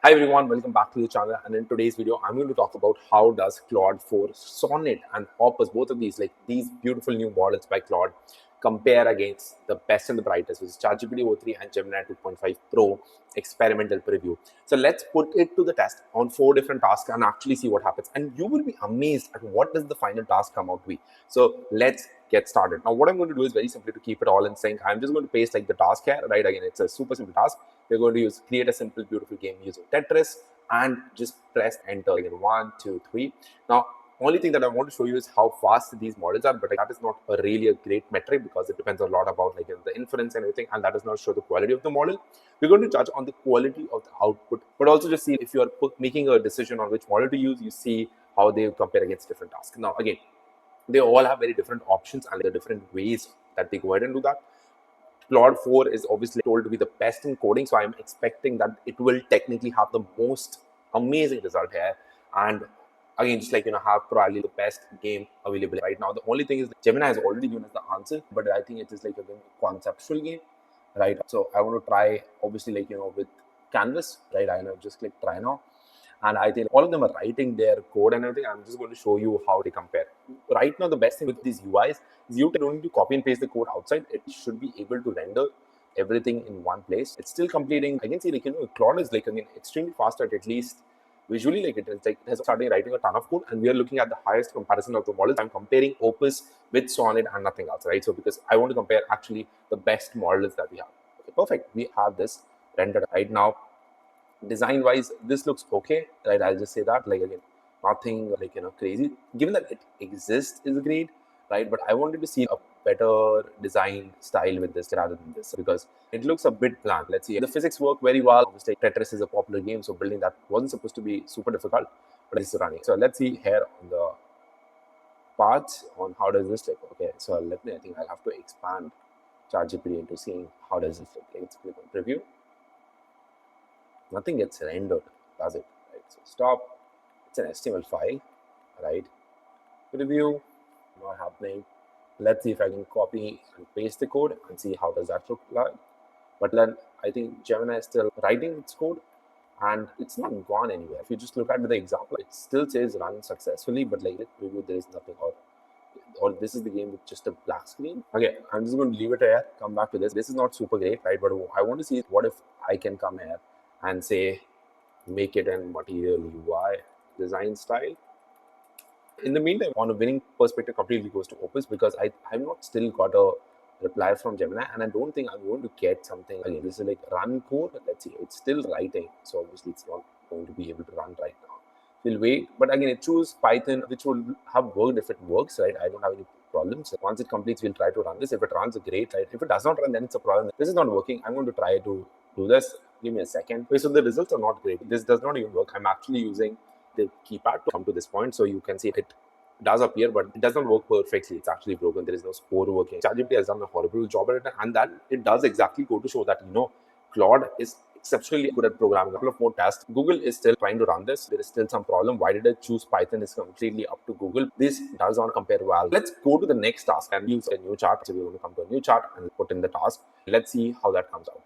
Hi everyone, welcome back to the channel. And in today's video, I'm going to talk about how does Claude 4 Sonnet and Opus, both of these, like these beautiful new models by Claude, compare against the best and the brightest, which is ChatGPT o3 and Gemini 2.5 Pro experimental preview. So let's put it to the test on 4 different tasks and actually see what happens. And you will be amazed at what does the final task come out to be. So let's get started. Now, what I'm going to do is very simply to keep it all in sync. I'm just going to paste like the task here, right? Again, it's a super simple task. We're going to create a simple, beautiful game using Tetris and just press enter again. 1, 2, 3. Now, only thing that I want to show you is how fast these models are, but that is not really a great metric because it depends a lot about the inference and everything, and that does not show the quality of the model. We're going to judge on the quality of the output, but also just see if you are making a decision on which model to use, you see how they compare against different tasks. Now, again, they all have very different options and there are different ways that they go ahead and do that. Claude 4 is obviously told to be the best in coding, so I'm expecting that it will technically have the most amazing result here. And again, just have probably the best game available right now. The only thing is that Gemini has already given us the answer, but I think it is like a conceptual game, right? So I want to try, obviously, with Canvas, right? I know, just click try now. And I think all of them are writing their code and everything. I'm just going to show you how they compare. Right now, the best thing with these UIs is you don't need to copy and paste the code outside. It should be able to render everything in one place. It's still completing. I can see Claude is extremely fast at least visually. It has started writing a ton of code, and we are looking at the highest comparison of the models. I'm comparing Opus with Sonnet and nothing else, right? So because I want to compare actually the best models that we have. Okay, perfect. We have this rendered right now. Design wise, this looks okay, right? I'll just say that, again, nothing crazy. Given that it exists is great, right? But I wanted to see a better design style with this rather than this because it looks a bit bland. Let's see. The physics work very well. Obviously, Tetris is a popular game, so building that wasn't supposed to be super difficult, but it's running. So let's see here on the parts on how does this look. Okay, so I think I'll have to expand ChatGPT into seeing how does this look. Let's click on preview. Nothing gets rendered, does it? Right. So stop. It's an HTML file, right? Review, not happening. Let's see if I can copy and paste the code and see how does that look like. But then I think Gemini is still writing its code and it's not gone anywhere. If you just look at the example, it still says run successfully, but review, there is nothing, or this is the game with just a black screen. Okay, I'm just going to leave it here, come back to this. This is not super great, right? But I want to see what if I can come here and say make it in material UI design style. In the meantime, on a winning perspective, completely goes to Opus because I've not still got a reply from Gemini, and I don't think I'm going to get something. Again, this is like run code. Let's see, it's still writing, so obviously it's not going to be able to run right now. We'll wait, but again, it choose Python, which will have worked if it works, right? I don't have any problems. Once it completes, we'll try to run this. If it runs, great, right? If it does not run, then it's a problem. This is not working. I'm going to try to do this. Give me a second. Okay, so the results are not great. This does not even work. I'm actually using the keypad to come to this point, so you can see it does appear, but it does not work perfectly. It's actually broken. There is no score working. ChatGPT has done a horrible job at it, and that it does exactly go to show that Claude is exceptionally good at programming. A couple of more tasks. Google is still trying to run this. There is still some problem. Why did I choose Python? Is completely up to Google. This does not compare well. Let's go to the next task and use a new chart. So we're going to come to a new chart and put in the task. Let's see how that comes out.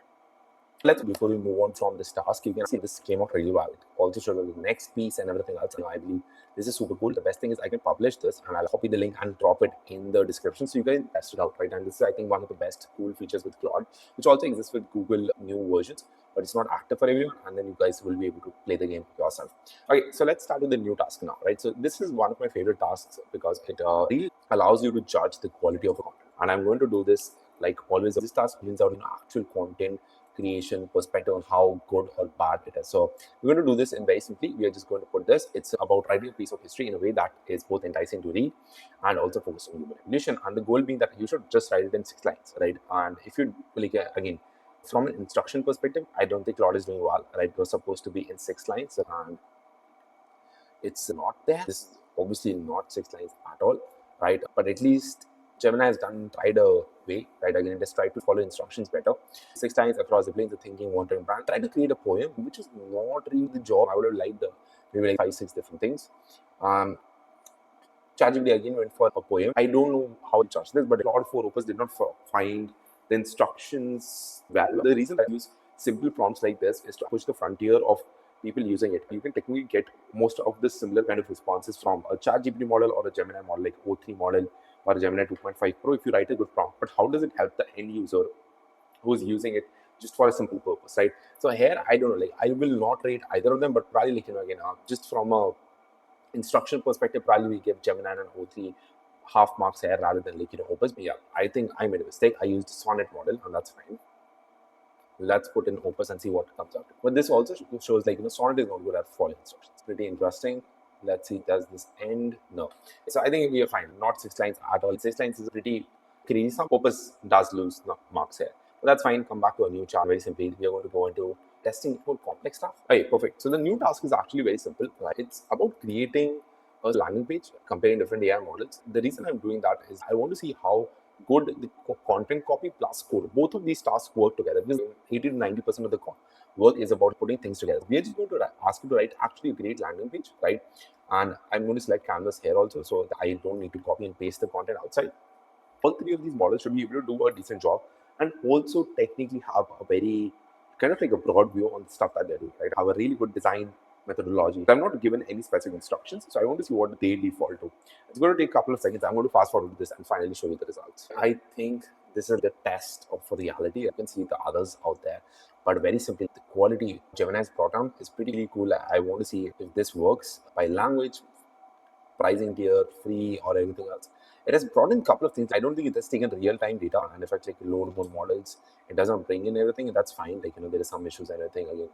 Before we move on from this task, you can see this came out really well. It also shows the next piece and everything else. I believe this is super cool. The best thing is I can publish this and I'll copy the link and drop it in the description so you can test it out, right? And this is, I think, one of the best cool features with Claude, which also exists with Google new versions, but it's not active for everyone. And then you guys will be able to play the game yourself. Okay, so let's start with the new task now, right? So this is one of my favorite tasks because it really allows you to judge the quality of the content. And I'm going to do this like always. This task brings out actual content creation perspective on how good or bad it is. So we're going to do this in very simply. We are just going to put this. It's about writing a piece of history in a way that is both enticing to read and also focused on human evolution. And the goal being that you should just write it in 6 lines, right? And if you again, from an instruction perspective, I don't think Claude is doing well, right? It was supposed to be in 6 lines and it's not there. This is obviously not 6 lines at all, right? But at least Gemini has tried a way, right? Again, it has tried to follow instructions better. 6 times across the planes, the thinking, wandering brand, try to create a poem, which is not really the job. I would have liked maybe like 5, 6 different things. ChatGPT again went for a poem. I don't know how it judged this, but Claude 4 Opus did not find the instructions well. The reason I use simple prompts like this is to push the frontier of people using it, you can technically get most of the similar kind of responses from a Chatgpt model or a Gemini model like O3 model or a Gemini 2.5 Pro if you write a good prompt. But how does it help the end user who's using it just for a simple purpose, right? So here, I don't know, like I will not rate either of them, but probably like, again, just from a instruction perspective, probably we give Gemini and O3 half marks here rather than like, Opus. But yeah, I think I made a mistake. I used Sonnet model, and that's fine. Let's put in Opus and see what comes out. But this also shows like, Sonnet is not good at following instructions. Pretty interesting. Let's see, does this end? No. So I think we are fine. Not 6 lines at all. 6 lines is pretty crazy. Some Opus does lose marks here. But that's fine. Come back to a new chart. Very simply, we are going to go into testing more complex stuff. Okay, perfect. So the new task is actually very simple. Right? It's about creating a landing page, comparing different AI models. The reason I'm doing that is I want to see how good the content copy plus code. Both of these tasks work together because 80 to 90% of the work is about putting things together. We are just going to ask you to write actually a great landing page, right? And I'm going to select canvas here also, so that I don't need to copy and paste the content outside. All three of these models should be able to do a decent job and also technically have a very kind of like a broad view on the stuff that they're doing, right? Have a really good design methodology. I'm not given any specific instructions, so I want to see what they default to. It's going to take a couple of seconds. I'm going to fast forward this and finally show you the results. I think this is the test of for reality. You can see the others out there, but very simply, the quality Gemini's brought on is pretty cool. I want to see if this works by language, pricing tier, free, or anything else. It has brought in a couple of things. I don't think it has taken real-time data, and if I like load more models, it doesn't bring in everything, and that's fine. Like, there is some issues and everything. Again,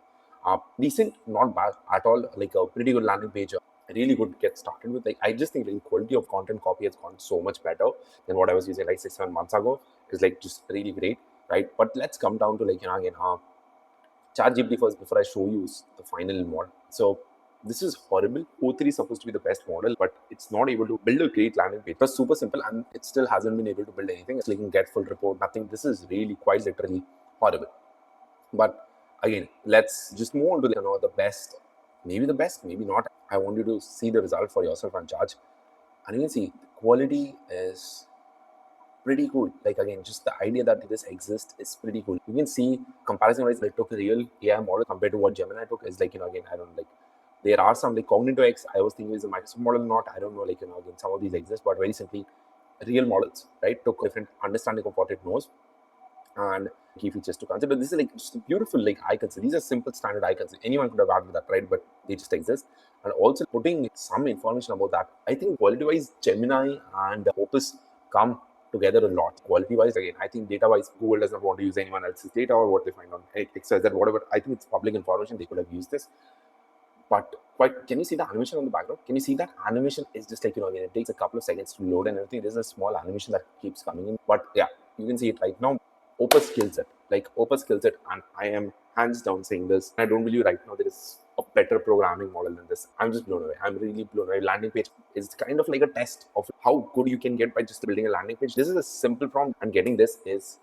decent, not bad at all. Like a pretty good landing page, really good to get started with. Like, I just think the quality of content copy has gone so much better than what I was using like 6-7 months ago. It's like just really great, right? But let's come down to like, again, Chatgpt first before I show you the final model. So this is horrible. O3 is supposed to be the best model, but it's not able to build a great landing page. It was super simple and it still hasn't been able to build anything. It's like get full report, nothing. This is really quite literally horrible. But again, let's just move on to the best, maybe the best, maybe not. I want you to see the result for yourself and judge. And you can see the quality is pretty cool. Like again, just the idea that this exists is pretty cool. You can see comparison wise, they took a real AI model compared to what Gemini took. Is like, again, I don't like. There are some like Cognitive X. I was thinking is a Microsoft model, not. I don't know, like, again, some of these exist, but very simply, real models, right? Took different understanding of what it knows and key features to consider. This is like just beautiful like icons. These are simple standard icons. Anyone could have added that, right? But they just exist. And also putting some information about that. I think quality-wise, Gemini and Opus come together a lot. Quality-wise, again, I think data-wise, Google does not want to use anyone else's data or what they find on XYZ, whatever. I think it's public information. They could have used this. But can you see the animation on the background? Can you see that animation is just like, again, it takes a couple of seconds to load and everything. There's a small animation that keeps coming in. But yeah, you can see it right now. Opus skillset, like Opus skillset, and I am hands down saying this. I don't believe right now there is a better programming model than this. I'm just blown away. I'm really blown away. Landing page is kind of like a test of how good you can get by just building a landing page. This is a simple prompt, and getting this is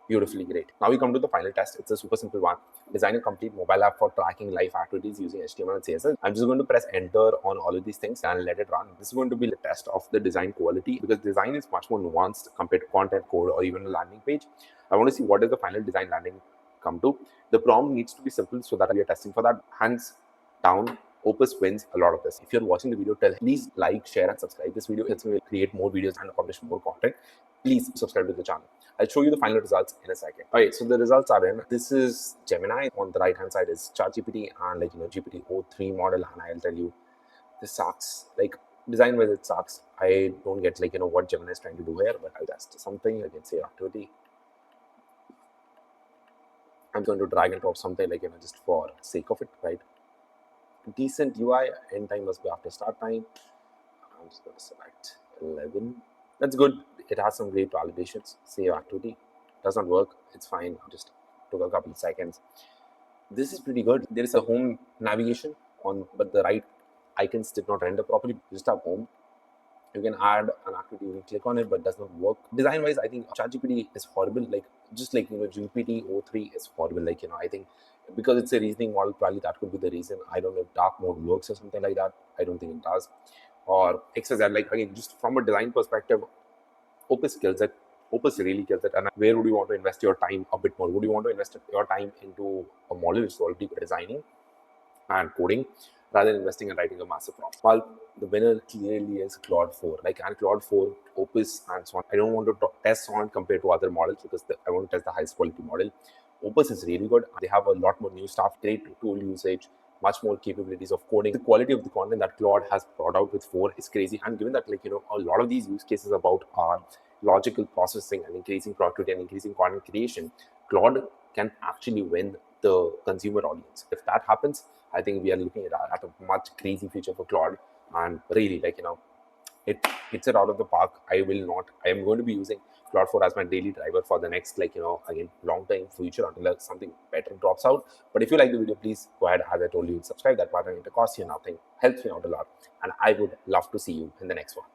beautifully great. Now we come to the final test. It's a super simple one. Design a complete mobile app for tracking live activities using HTML and CSS. I'm just going to press enter on all of these things and let it run. This is going to be the test of the design quality because design is much more nuanced compared to content, code, or even a landing page. I want to see what is the final design landing come to. The prompt needs to be simple so that we are testing for that. Hands down, Opus wins a lot of this. If you're watching the video, please like, share, and subscribe this video. It helps me create more videos and publish more content. Please subscribe to the channel. I'll show you the final results in a second. All right, so the results are in. This is Gemini. On the right hand side is ChatGPT and like GPT-O3 model, and I'll tell you, this sucks. Like design wise, it sucks. I don't get like what Gemini is trying to do here, but I'll test something. I can say activity. I'm going to drag and drop something like just for sake of it, right? Decent UI. End time must be after start time. I'm just going to select 11. That's good. It has some great validations. Save activity. Does not work. It's fine. Just took a couple of seconds. This is pretty good. There is a home navigation on, but the right icons did not render properly. Just have home. You can add an activity, you can click on it, but it does not work. Design wise, I think ChatGPT is horrible. Like just like GPT-O3 is horrible. Like I think because it's a reasoning model, probably that could be the reason. I don't know if dark mode works or something like that. I don't think it does. Or XYZ, like again, just from a design perspective, Opus kills it. Opus really kills it. And where would you want to invest your time a bit more? Would you want to invest your time into a model which is already designing? and coding rather than investing and writing a massive prompt. Well, the winner clearly is Claude 4. And Claude 4, Opus, and so on. I don't want to test on compared to other models because I want to test the highest quality model. Opus is really good. They have a lot more new stuff, great tool usage, much more capabilities of coding. The quality of the content that Claude has brought out with 4 is crazy. And given that, a lot of these use cases about logical processing and increasing productivity and increasing content creation, Claude can actually win the consumer audience. If that happens, I think we are looking at a much crazy future for Claude, and really, it hits it out of the park. I am going to be using Claude 4 as my daily driver for the next, again, long time future until something better drops out. But if you like the video, please go ahead, as I told you, subscribe that button. It costs you nothing, helps me out a lot, and I would love to see you in the next one.